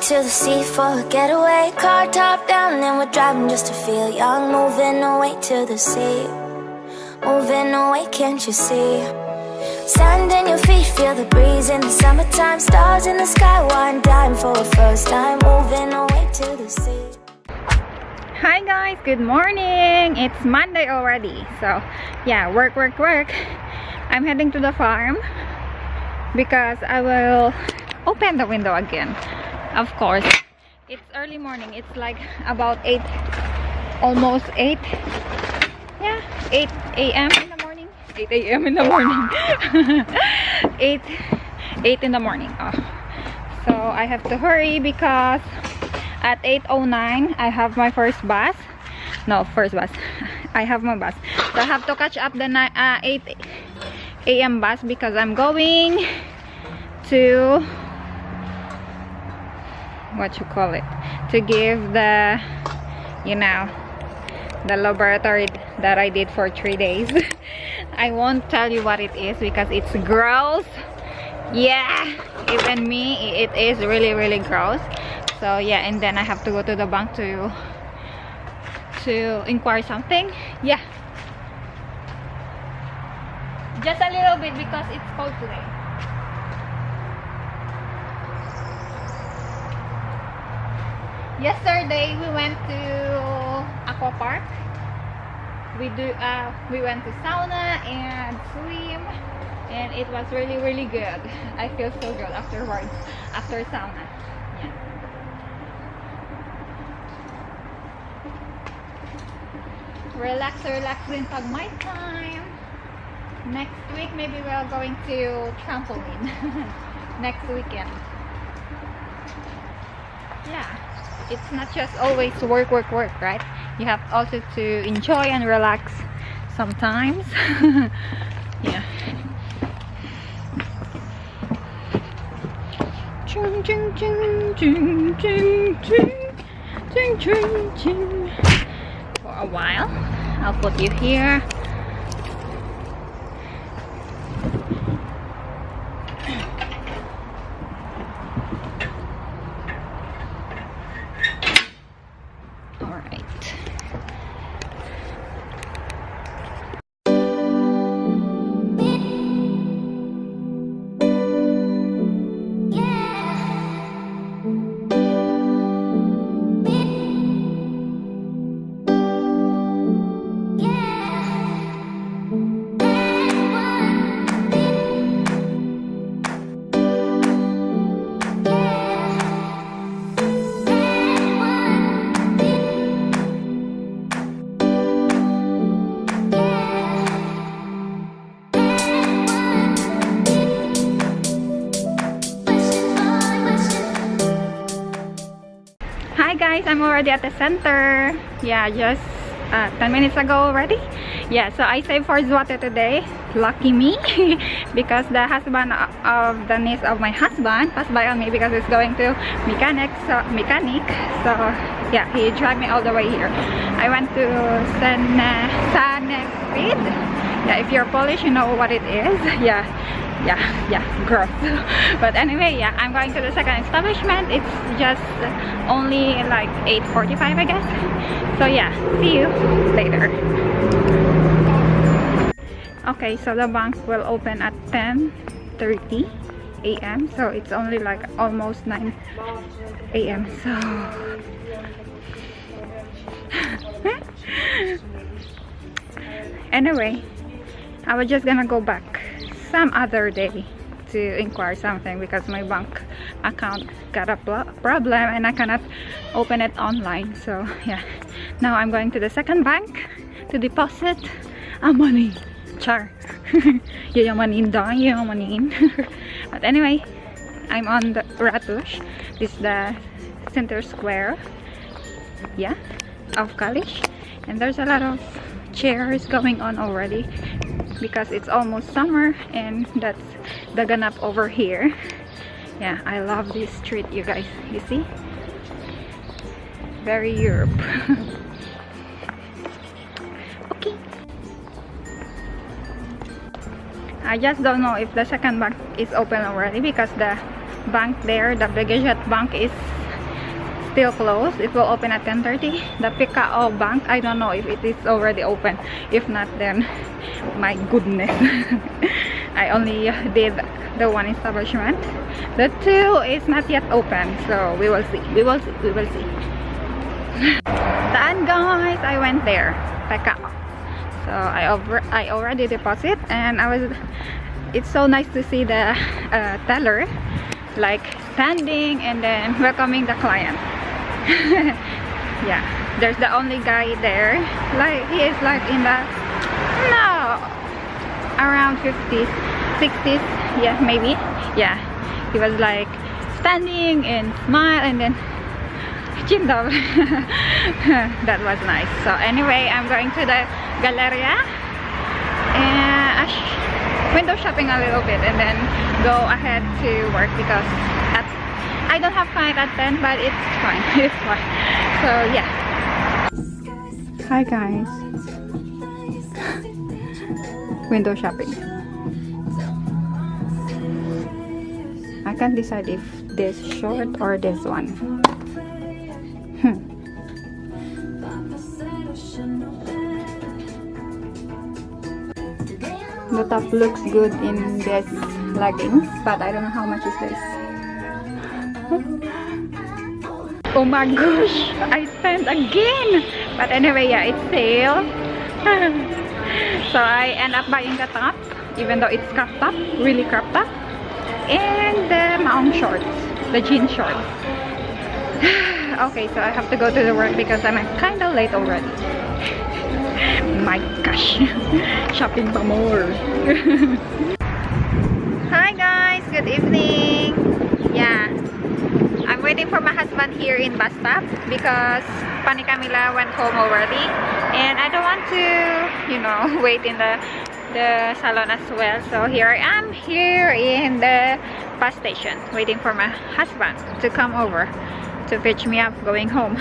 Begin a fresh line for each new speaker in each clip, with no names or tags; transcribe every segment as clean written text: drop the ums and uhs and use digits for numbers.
to the sea for a getaway. Car top down and we're driving just to feel young. Moving away to the sea, moving away, can't you see? Sand in your feet, feel the breeze in the summertime. Stars in the sky, one dime for a first time. Moving away to the sea.
Hi guys, good morning. It's Monday already, so yeah, work. I'm heading to the farm because I will open the window again. Of course, it's early morning. It's like about 8, almost 8. Yeah, 8 a.m. in the morning. 8 a.m. in the morning. 8 in the morning. Oh. So I have to hurry because at 8:09 I have my first bus. No, first bus. I have my bus. So I have to catch up the 8 a.m. bus because I'm going to, what you call it, to give the, you know, the laboratory that I did for 3 days. I won't tell you what it is because it's gross. Yeah, even me, it is really gross. So yeah, and then I have to go to the bank to inquire something. Yeah, just a little bit because it's cold today. Yesterday we went to aqua park. We went to sauna and swim, and it was really good. I feel so good afterwards, after sauna. Yeah. Relax din pag my time. Next week maybe we're going to trampoline. Next weekend. Yeah, it's not just always work, right? You have also to enjoy and relax sometimes. Yeah. Chung, chung, chung, chung, chung, chung, chung, chung, chung. For a while, I'll put you here. Hi guys, I'm already at the center. Yeah, just 10 minutes ago already. Yeah, so I saved for Zwate today. Lucky me. Because the husband of the niece of my husband passed by on me because he's going to mechanic. So yeah, he dragged me all the way here. I went to Sanepid. Yeah, if you're Polish, you know what it is. Yeah, gross. But anyway, yeah, I'm going to the second establishment. It's just only like 8:45, I guess. So yeah, see you later. Okay, so the bank will open at 10:30 a.m. so it's only like almost 9 a.m. so anyway, I was just gonna go back some other day to inquire something because my bank account got a problem and I cannot open it online. So yeah, now I'm going to the second bank to deposit money. Char. Yayamanin daw, yayamanin. But anyway, I'm on the Ratush. This is the center square, yeah, of Kalish, and there's a lot of chairs going on already because it's almost summer, and that's the ganap over here. Yeah, I love this street, you guys. You see, very Europe. Okay, I just don't know if the second bank is open already because the bank there, the Bigajet bank, is still closed. It will open at 10:30. The Picao Bank, I don't know if it is already open. If not, then my goodness. I only did the one establishment. The two is not yet open, so we will see. We will see. Then guys, I went there, Picao. So I already deposit, and it's so nice to see the teller like standing and then welcoming the client. Yeah, there's the only guy there, like he is like in the around 50s 60s, yeah, maybe. Yeah, he was like standing and smile and then chin down. That was nice. So anyway, I'm going to the Galleria and window shopping a little bit and then go ahead to work because I don't have client at 10, but it's fine. It's fine. So yeah. Hi guys. Window shopping. I can't decide if this short or this one. The top looks good in this leggings, but I don't know how much is this. Oh my gosh, I spent again. But anyway, yeah, it's sale. So I end up buying the top, even though it's cropped up, really cropped up, and the maong shorts, the jean shorts. Okay, so I have to go to the work because I'm kind of late already. My gosh, shopping pa more. Hi guys, good evening. Yeah, I'm waiting for my husband here in bus stop because Pani Camila went home already, and I don't want to, you know, wait in the salon as well. So here I am here in the bus station waiting for my husband to come over to fetch me up going home.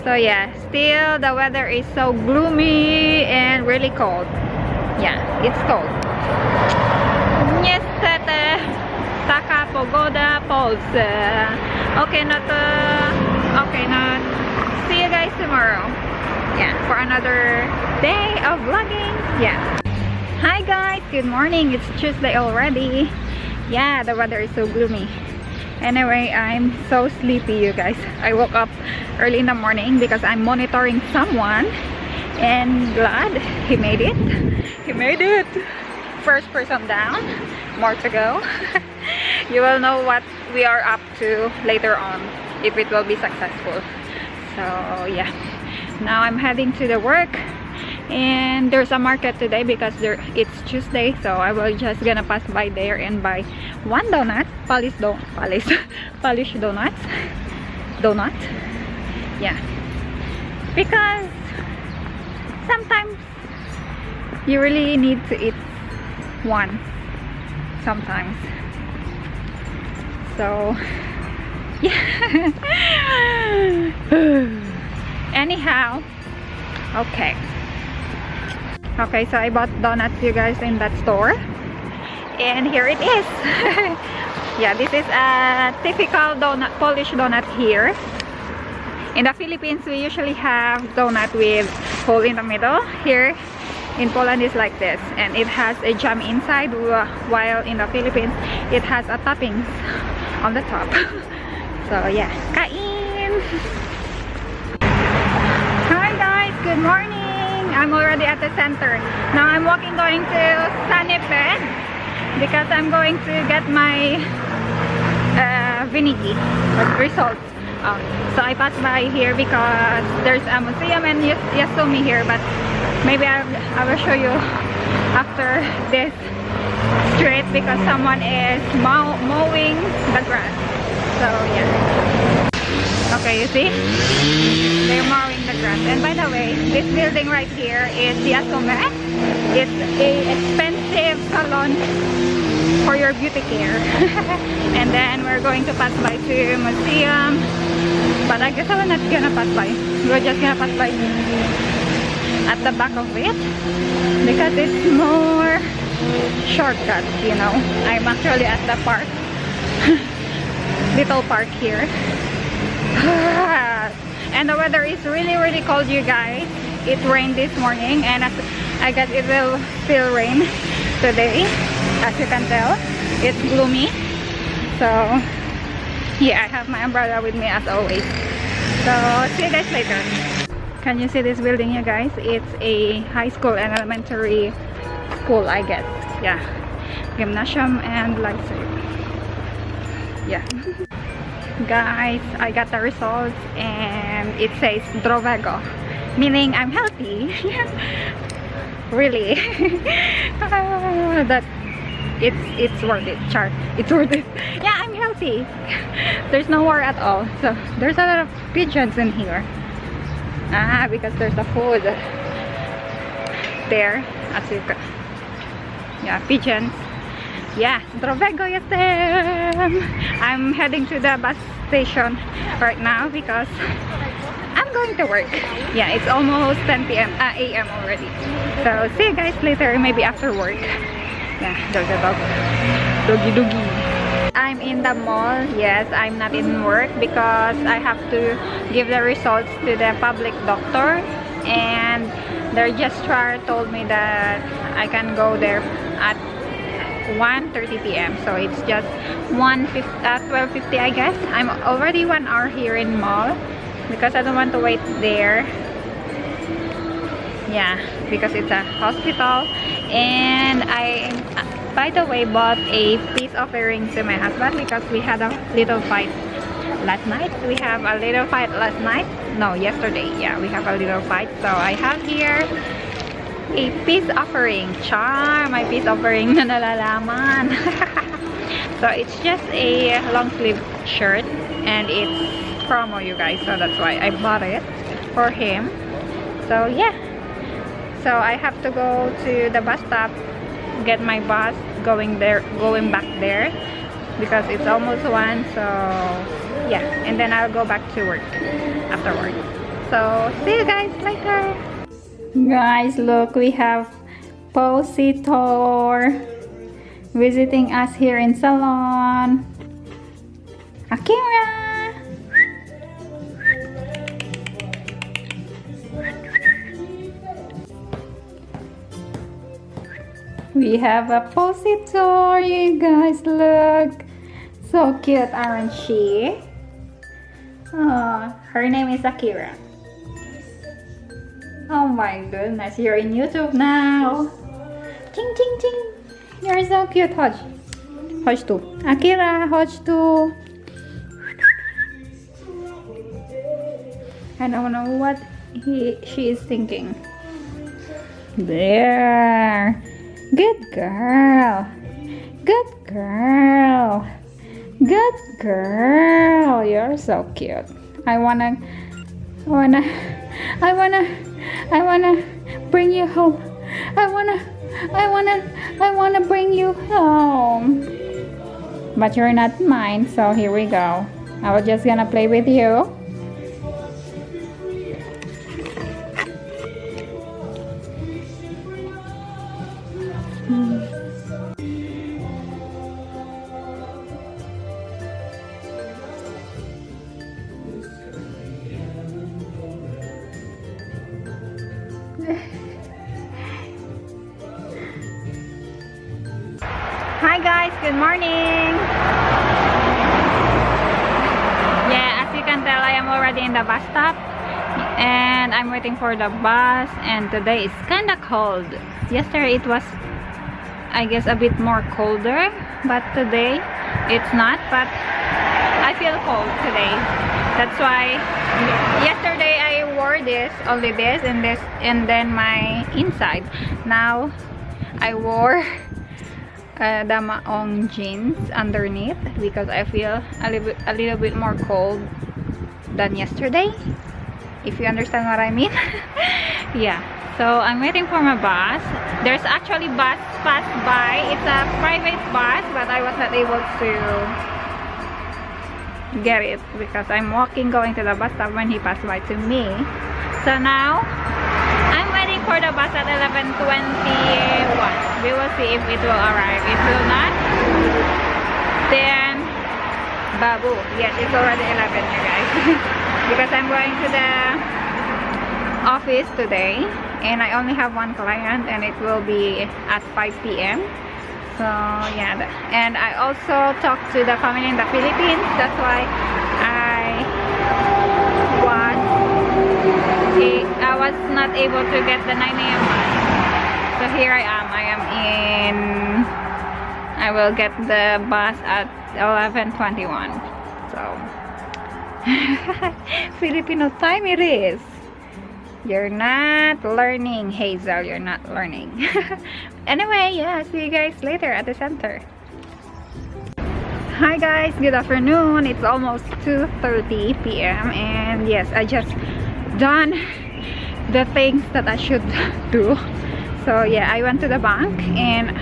So yeah, still the weather is so gloomy and really cold. Yeah, it's cold. Niestety taka pogoda Polsce. Okay, not see you guys tomorrow. Yeah, for another day of vlogging. Yeah. Hi guys, good morning. It's Tuesday already. Yeah, the weather is so gloomy. Anyway, I'm so sleepy, you guys. I woke up early in the morning because I'm monitoring someone, and glad he made it. He made it. First person down, more to go. You will know what we are up to later on if it will be successful. So yeah, now I'm heading to the work, and there's a market today because it's Tuesday, so I will just gonna pass by there and buy one donut, polish donut. Yeah, because sometimes you really need to eat one sometimes. So yeah. Anyhow, okay, so I bought donuts, you guys, in that store, and here it is. Yeah, this is a typical donut, Polish donut here. In the Philippines, we usually have donut with hole in the middle. Here in Poland is like this, and it has a jam inside, while in the Philippines it has a toppings on the top. So yeah, kain. Hi guys, good morning. I'm already at the center. Now I'm walking going to Saniped because I'm going to get my Viniki results. So I passed by here because there's a museum and Yasumi here, but maybe I will show you after this street because someone is mowing the grass. So yeah. Okay, you see? They're mowing the grass. And by the way, this building right here is Yasumi. It's a expensive salon for your beauty care. And then we're going to pass by to museum, but I guess we're not gonna pass by. We're just gonna pass by at the back of it because it's more shortcut, you know. I'm actually at the park, little park here. And the weather is really cold, you guys. It rained this morning, and I guess it will still rain today. As you can tell, it's gloomy. So yeah, I have my umbrella with me as always. So see you guys later. Can you see this building, you guys? It's a high school and elementary school, I guess. Yeah, gymnasium and life science. Yeah. Guys, I got the results and it says Drovego, meaning I'm healthy. Really. That it's worth it, Char. It's worth it. Yeah, I'm healthy. There's no war at all. So there's a lot of pigeons in here. Because there's a food there. As you can. Yeah, pigeons. Yeah, Drovego, yes. I'm heading to the bus station right now because I'm going to work. Yeah, it's almost 10 a.m. already. So see you guys later, maybe after work. Yeah, there's a dog. Doggy. I'm in the mall. Yes, I'm not in work because I have to give the results to the public doctor, and the registrar told me that I can go there at 1:30 p.m. so it's just 12:50, I guess. I'm already 1 hour here in mall because I don't want to wait there. Yeah, because it's a hospital. And I, by the way, bought a piece of earrings to my husband because we had a little fight last night. We have a little fight last night. No, yesterday. Yeah, we have a little fight. So I have here a peace offering. Char, my peace offering na nalalaman. So it's just a long sleeve shirt and it's promo, you guys, so that's why I bought it for him. So yeah, so I have to go to the bus stop, get my bus going back there because it's almost 1. So yeah, and then I'll go back to work afterwards. So see you guys later. Guys, look, we have Positor visiting us here in salon. Akira! We have a Positor, you guys, look. So cute, aren't she? Oh, her name is Akira. Oh my goodness, you're in YouTube now. Ching ching ching. You're so cute. Hodge. Hodge too. Akira, Hodge too. I don't know what she is thinking. There. Good girl. Good girl. Good girl. You're so cute. I wanna bring you home. I wanna bring you home. But you're not mine, so here we go. I was just gonna play with you. Hi guys, good morning. Yeah, as you can tell, I am already in the bus stop and I'm waiting for the bus, and today is kinda cold. Yesterday it was, I guess, a bit more colder, but today it's not, but I feel cold today. That's why yesterday I wore this, only this and then my inside. Now I wore the maong jeans underneath because I feel a little bit more cold than yesterday, if you understand what I mean. Yeah, so I'm waiting for my bus. There's actually bus passed by. It's a private bus, but I was not able to get it because I'm walking going to the bus stop when he passed by to me. So now I'm waiting for the bus at 11:21. We will see if it will arrive. If it will not, then Babu. Yes, it's already 11, you guys. Because I'm going to the office today and I only have one client and it will be at 5 p.m. So yeah, and I also talked to the family in the Philippines. That's why I was not able to get the 9 a.m. bus. So here I am. I will get the bus at 11:21. So Filipino time it is. You're not learning, Hazel. You're not learning. Anyway, yeah, see you guys later at the center. Hi guys, good afternoon. It's almost 2:30 p.m. and yes, I just done the things that I should do. So yeah, I went to the bank and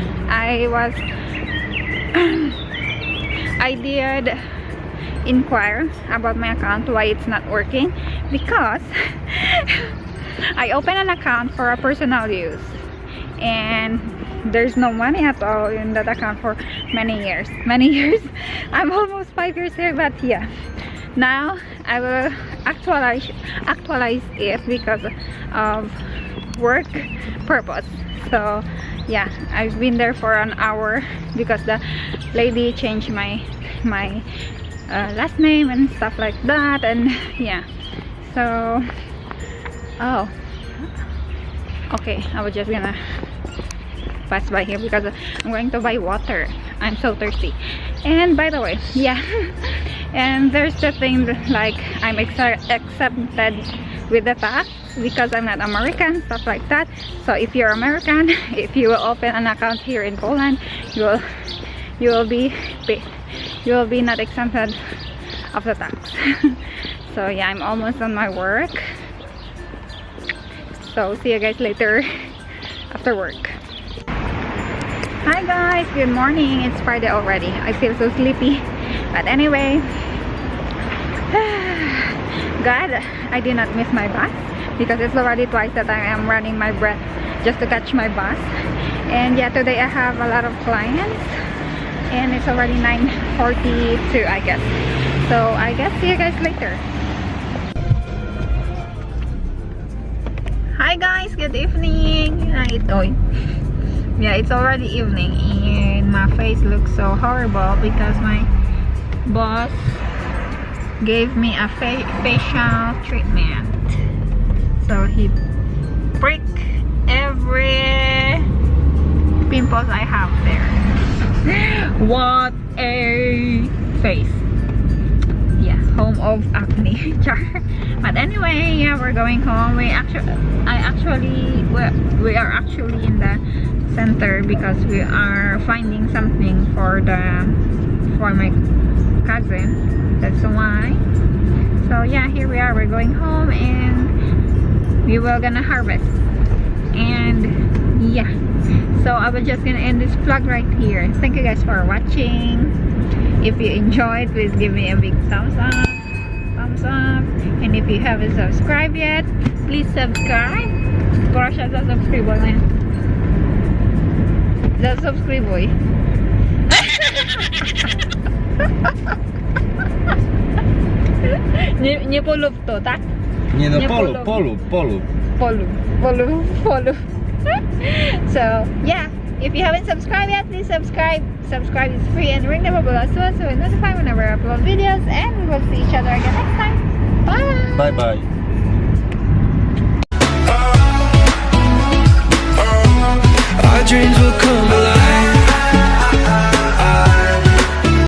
I did inquire about my account, why it's not working, because I opened an account for a personal use and there's no money at all in that account for many years. I'm almost 5 years here, but yeah, now I will actualize it because of work purpose. So yeah, I've been there for an hour because the lady changed my last name and stuff like that, and yeah, so okay, I was just gonna pass by here because I'm going to buy water. I'm so thirsty. And by the way, yeah, and there's the thing like I'm accepted with the tax because I'm not American, stuff like that. So if you're American, if you will open an account here in Poland, you will be not exempted of the tax. So yeah, I'm almost on my work. So see you guys later after work. Hi guys, good morning. It's Friday already. I feel so sleepy, but anyway, God, I did not miss my bus because it's already twice that I am running my breath just to catch my bus. And yeah, today I have a lot of clients and it's already 9:42, I guess. So I guess see you guys later. Hi guys, good evening. Yeah, it's already evening and my face looks so horrible because my boss gave me a facial treatment. So he pricked every pimples I have there. What a face. Yeah, home of acne. But anyway, yeah, we're going home. We are actually in the center because we are finding something for my cousin. That's why. So yeah, here we are. We're going home and we were gonna harvest. And yeah, so I was just gonna end this vlog right here. Thank you guys for watching. If you enjoyed, please give me a big thumbs up. And if you haven't subscribed yet, please subscribe. Para siya sa subscribe na yan. Sa subscribe boy. Nie polub to, tak?
Nie no, polub.
So yeah, if you haven't subscribed yet, please subscribe. Subscribe is free and ring the bell as well so you're notified whenever I upload videos, and we will see each other again next time. Bye.
Bye.